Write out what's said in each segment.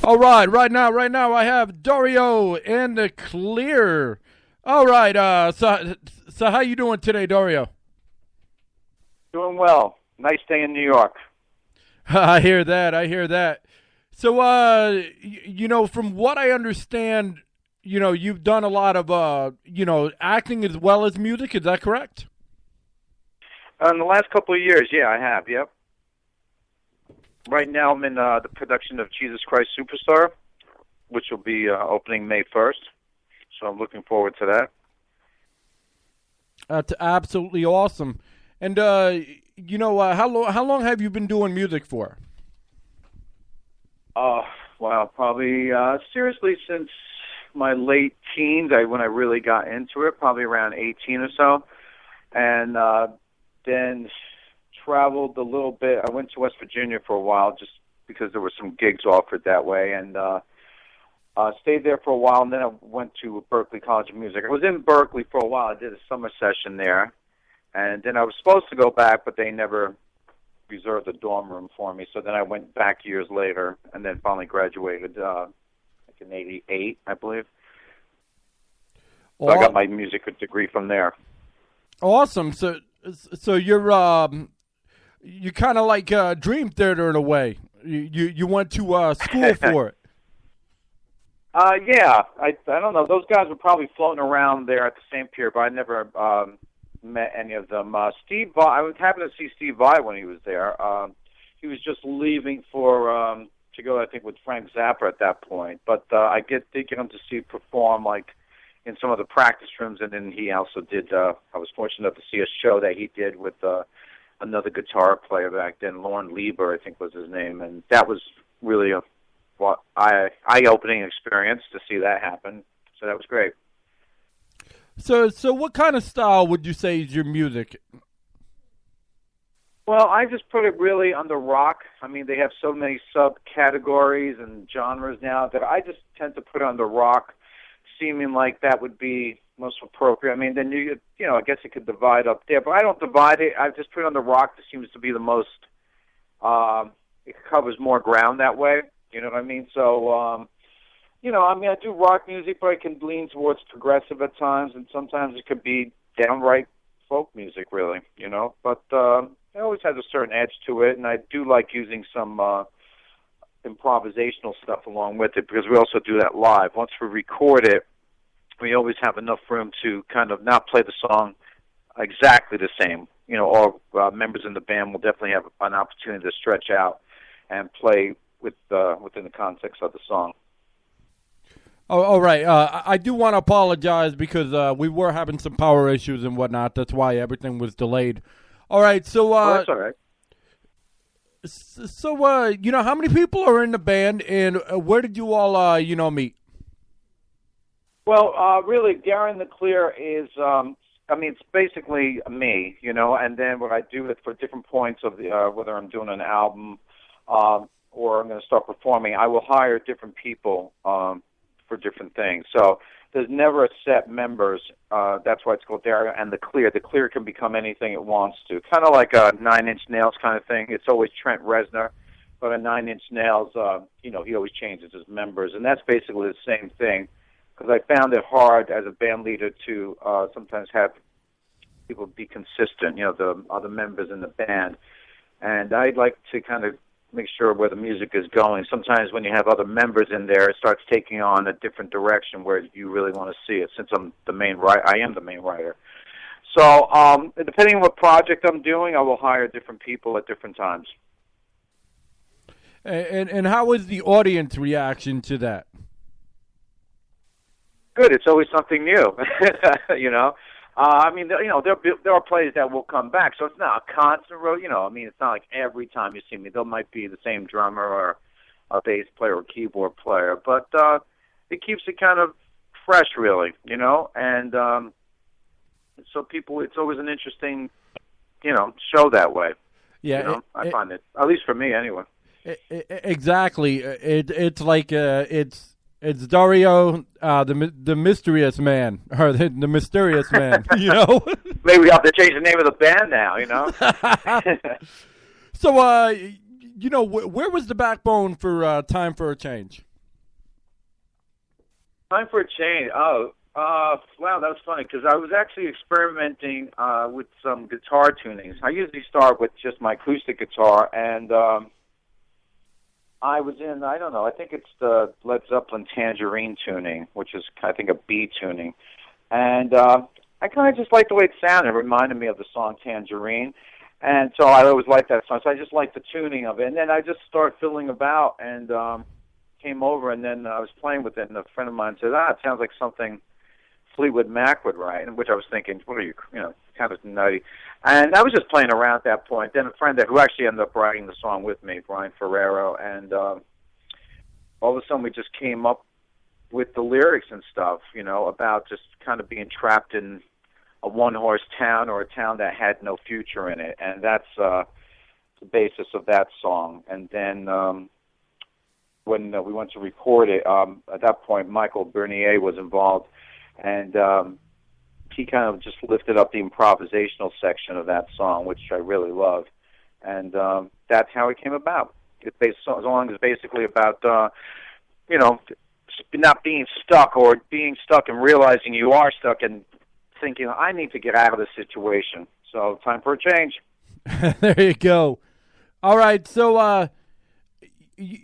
All right, right now, I have Dario and The Clear. All right, so how you doing today, Dario? Doing well. Nice day in New York. I hear that. I hear that. So, from what I understand, you've done a lot of, acting as well as music. Is that correct? In the last couple of years, yeah, I have. Yep. Right now, I'm in the production of Jesus Christ Superstar, which will be opening May 1st. So I'm looking forward to that. That's absolutely awesome. And how long have you been doing music for? Well, probably seriously since my late teens. When I really got into it, probably around 18 or so, and then traveled a little bit. I went to West Virginia for a while just because there were some gigs offered that way, and stayed there for a while, and then I went to Berklee College of Music. I was in Berkeley for a while. I did a summer session there, and then I was supposed to go back, but they never reserved a dorm room for me, so then I went back years later, and then finally graduated like in 88, I believe. So I got my music degree from there. Awesome. So you kind of like Dream Theater in a way. You went to school for it. Yeah. I don't know. Those guys were probably floating around there at the same period, but I never met any of them. Steve Vai, I was happy to see Steve Vai when he was there. He was just leaving for to go, I think, with Frank Zappa at that point. But I did get him to see perform like in some of the practice rooms, and then he also did. I was fortunate enough to see a show that he did with another guitar player back then, Lauren Lieber, I think was his name, and that was really a eye-opening experience to see that happen. So that was great. So what kind of style would you say is your music? Well, I just put it really under rock. I mean, they have so many subcategories and genres now that I just tend to put it under rock, seeming like that would be most appropriate. I mean, then I guess you could divide up there, but I don't divide it. I just put it on the rock that seems to be the most, it covers more ground that way. You know what I mean? So, I do rock music, but I can lean towards progressive at times, and sometimes it could be downright folk music, really, But it always has a certain edge to it, and I do like using some improvisational stuff along with it, because we also do that live. Once we record it, we always have enough room to kind of not play the song exactly the same. All members in the band will definitely have an opportunity to stretch out and play within the context of the song. Oh, all right. I do want to apologize because we were having some power issues and whatnot. That's why everything was delayed. All right. So, that's all right. So, how many people are in the band, and where did you all, meet? Well, really, Dario and The Clear is, it's basically me, and then what I do is for different points of whether I'm doing an album or I'm going to start performing, I will hire different people for different things. So there's never a set members. That's why it's called Dario and The Clear. The Clear can become anything it wants to. Kind of like a Nine Inch Nails kind of thing. It's always Trent Reznor, but a Nine Inch Nails, he always changes his members. And that's basically the same thing, because I found it hard as a band leader to sometimes have people be consistent, the other members in the band. And I'd like to kind of make sure where the music is going. Sometimes when you have other members in there, it starts taking on a different direction where you really want to see it. Since I'm the main writer, I am the main writer. So depending on what project I'm doing, I will hire different people at different times. And how is the audience reaction to that? Good. It's always something new, there are players that will come back, so it's not a constant road. It's not like every time you see me, there might be the same drummer or a bass player or keyboard player, but it keeps it kind of fresh, really, and so people, it's always an interesting, show that way. Yeah, I find it, at least for me, anyway. Exactly. It's like It's Dario, the mysterious man, or the mysterious man, Maybe we have to change the name of the band now, So, where was the backbone for Time for a Change? Time for a change. Wow, that was funny because I was actually experimenting with some guitar tunings. I usually start with just my acoustic guitar, and I was in, I don't know, I think it's the Led Zeppelin Tangerine tuning, which is, I think, a B tuning. And I kind of just liked the way it sounded. It reminded me of the song Tangerine. And so I always liked that song. So I just liked the tuning of it. And then I just started fiddling about and came over, and then I was playing with it, and a friend of mine said, it sounds like something Fleetwood Mac would write, in which I was thinking, what are you, kind of nutty. And I was just playing around at that point. Then a friend who actually ended up writing the song with me, Brian Ferrero, and all of a sudden we just came up with the lyrics and stuff, about just kind of being trapped in a one-horse town or a town that had no future in it. And that's the basis of that song. And then when we went to record it, at that point Michael Bernier was involved, and he kind of just lifted up the improvisational section of that song, which I really love, and that's how it came about. The song is basically about, not being stuck, or being stuck and realizing you are stuck and thinking, I need to get out of this situation. So, time for a change. There you go. All right, so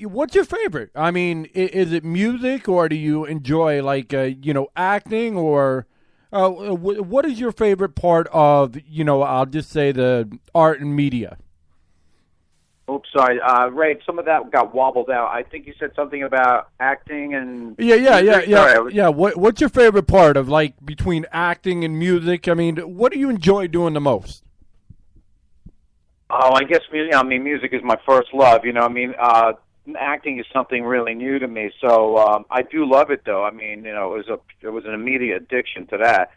what's your favorite? I mean, is it music, or do you enjoy, like, acting, or what is your favorite part of, I'll just say the art and media? Oops, sorry, Ray, some of that got wobbled out. I think you said something about acting and... Yeah. What's your favorite part of, like, between acting and music? I mean, what do you enjoy doing the most? Oh, I guess music is my first love. Acting is something really new to me. So I do love it, though. I mean, it was an immediate addiction to that.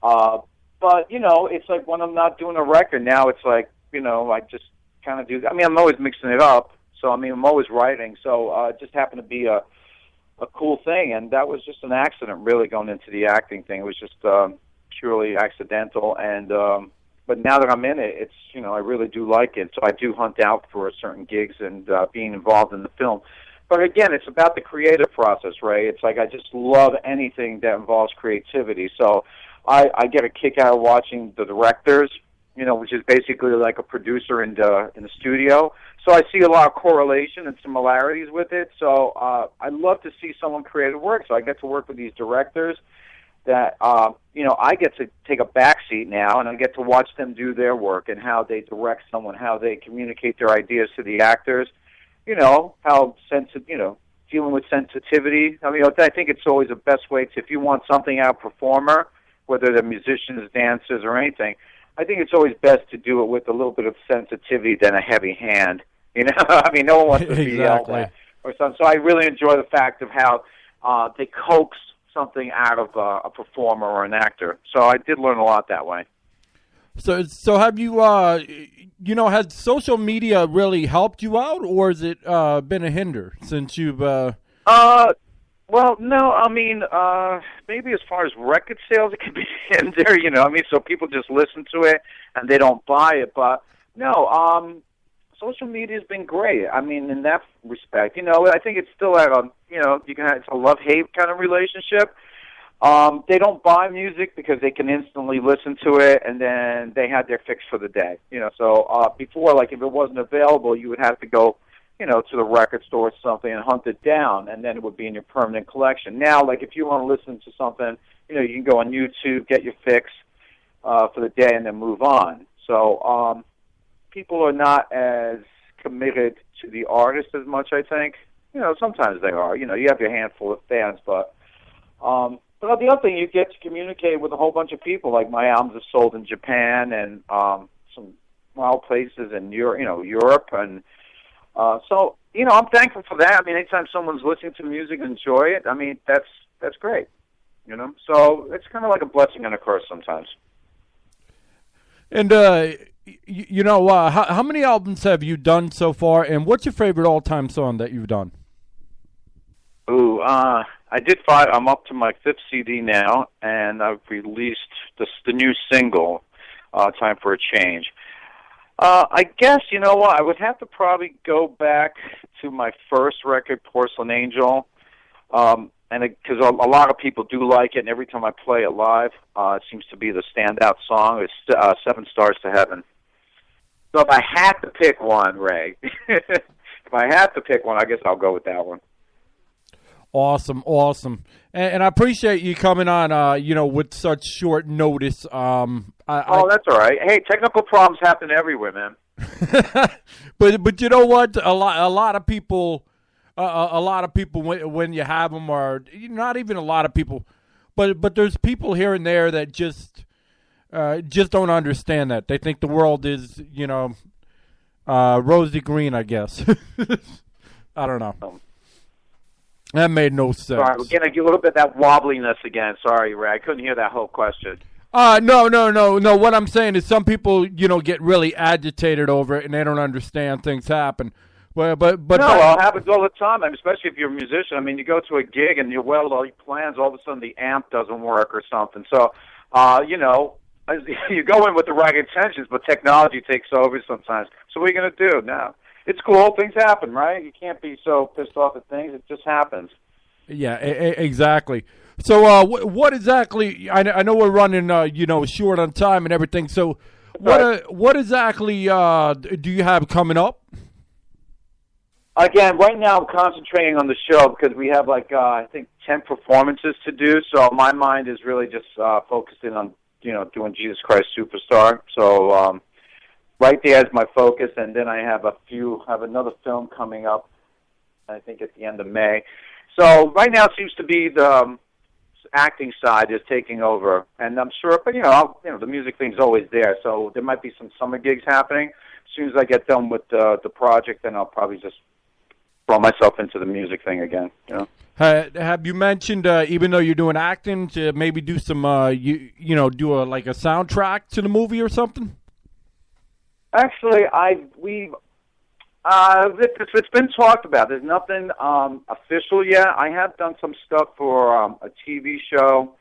But it's like when I'm not doing a record now, it's like I just kind of do. I mean, I'm always mixing it up. So I'm always writing. So it just happened to be a cool thing, and that was just an accident, really, going into the acting thing. It was just purely accidental, and. But now that I'm in it, it's I really do like it. So I do hunt out for certain gigs and being involved in the film. But again, it's about the creative process, Ray. It's like I just love anything that involves creativity. So I get a kick out of watching the directors, which is basically like a producer in the studio. So I see a lot of correlation and similarities with it. So I love to see someone creative work. So I get to work with these directors that I get to take a backseat now, and I get to watch them do their work and how they direct someone, how they communicate their ideas to the actors. How dealing with sensitivity. I mean, I think it's always the best way to, if you want something out of a performer, whether they're musicians, dancers, or anything. I think it's always best to do it with a little bit of sensitivity than a heavy hand. I mean, no one wants to be yelled at or something. So I really enjoy the fact of how they coax something out of a performer or an actor. So I did learn a lot that way. So have you, has social media really helped you out, or has it been a hinder since you've... Well, no, I mean, maybe as far as record sales, it can be a hinder, so people just listen to it and they don't buy it. But, no, social media has been great. I mean, in that respect, I think it's still at it's a love-hate kind of relationship. They don't buy music because they can instantly listen to it, and then they had their fix for the day. So before, like, if it wasn't available, you would have to go, to the record store or something and hunt it down, and then it would be in your permanent collection. Now, like, if you want to listen to something, you can go on YouTube, get your fix for the day, and then move on. So people are not as committed to the artist as much, I think. Sometimes they are. You have your handful of fans, but the other thing, you get to communicate with a whole bunch of people. Like, my albums are sold in Japan and some wild places in Europe, and so I'm thankful for that. I mean, anytime someone's listening to music and enjoy it, I mean, that's great. So it's kind of like a blessing and a curse sometimes. And how many albums have you done so far, and what's your favorite all-time song that you've done? Ooh, I did 5. I'm up to my 5th CD now, and I've released the new single, Time for a Change. I guess, I would have to probably go back to my first record, Porcelain Angel. And because a lot of people do like it, and every time I play it live, it seems to be the standout song. It's 7 Stars to Heaven. So if I had to pick one, Ray, if I had to pick one, I guess I'll go with that one. Awesome. And I appreciate you coming on, with such short notice. That's all right. Hey, technical problems happen everywhere, man. but you know what? A lot of people, when you have them, are not even a lot of people, but there's people here and there that just don't understand that. They think the world is, rosy green, I guess. I don't know. That made no sense. Sorry, we're getting a little bit of that wobbliness again. Sorry, Ray. I couldn't hear that whole question. No. What I'm saying is some people, get really agitated over it and they don't understand things happen. But no, it happens all the time. I mean, especially if you're a musician. I mean, you go to a gig and you weld all your plans. All of a sudden, the amp doesn't work or something. So, you go in with the right intentions, but technology takes over sometimes. So what are you going to do now? It's cool. Things happen, right? You can't be so pissed off at things. It just happens. Yeah, exactly. So, what exactly? I know we're running, short on time and everything. So, what exactly do you have coming up? Again, right now I'm concentrating on the show because we have I think 10 performances to do. So my mind is really just focusing on doing Jesus Christ Superstar. So right there is my focus, and then I have another film coming up. I think at the end of May. So right now it seems to be the acting side is taking over, and I'm sure, but the music thing's always there. So there might be some summer gigs happening. As soon as I get done with the project, then I'll probably just throw myself into the music thing again. Have you mentioned, even though you're doing acting, to maybe do some, do a soundtrack to the movie or something? Actually, it's been talked about. There's nothing official yet. I have done some stuff for a TV show,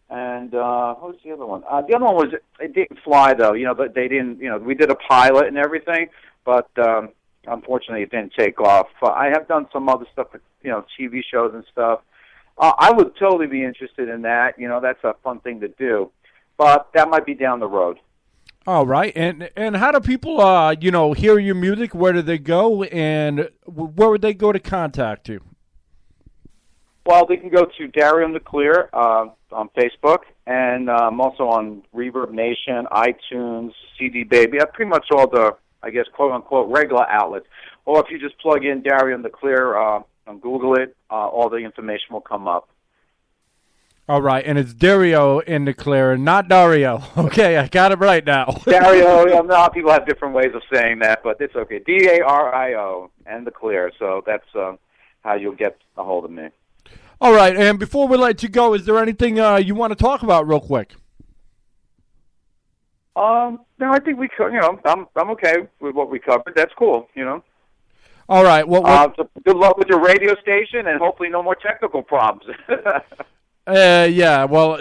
and what was the other one? The other one it didn't fly though. But they didn't. We did a pilot and everything, but unfortunately, it didn't take off. I have done some other stuff for TV shows and stuff. I would totally be interested in that. That's a fun thing to do, but that might be down the road. All right, and how do people, hear your music? Where do they go, and where would they go to contact you? Well, they can go to Dario and The Clear on Facebook, and I'm also on Reverb Nation, iTunes, CD Baby. I have pretty much all the, I guess, quote-unquote, regular outlets. Or if you just plug in Dario and The Clear and Google it, all the information will come up. All right, and it's Dario and The Clear, not Dario. Okay, I got it right now. Dario, no, people have different ways of saying that, but it's okay. Dario and The Clear, so that's how you'll get a hold of me. All right, and before we let you go, is there anything you want to talk about real quick? No, I think we could. I'm okay with what we covered. That's cool. All right. Well, so good luck with your radio station, and hopefully no more technical problems. Yeah. Well,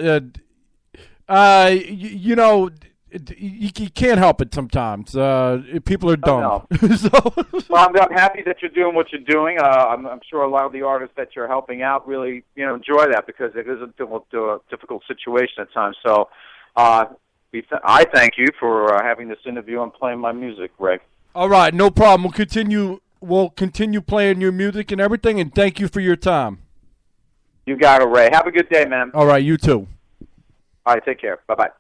you can't help it sometimes. People are dumb. Well, I'm happy that you're doing what you're doing. I'm sure a lot of the artists that you're helping out really, enjoy that because it is a difficult situation at times. So, I thank you for having this interview and playing my music, Ray. All right, no problem. We'll continue playing your music and everything, and thank you for your time. You got it, Ray. Have a good day, man. All right, you too. All right, take care. Bye-bye.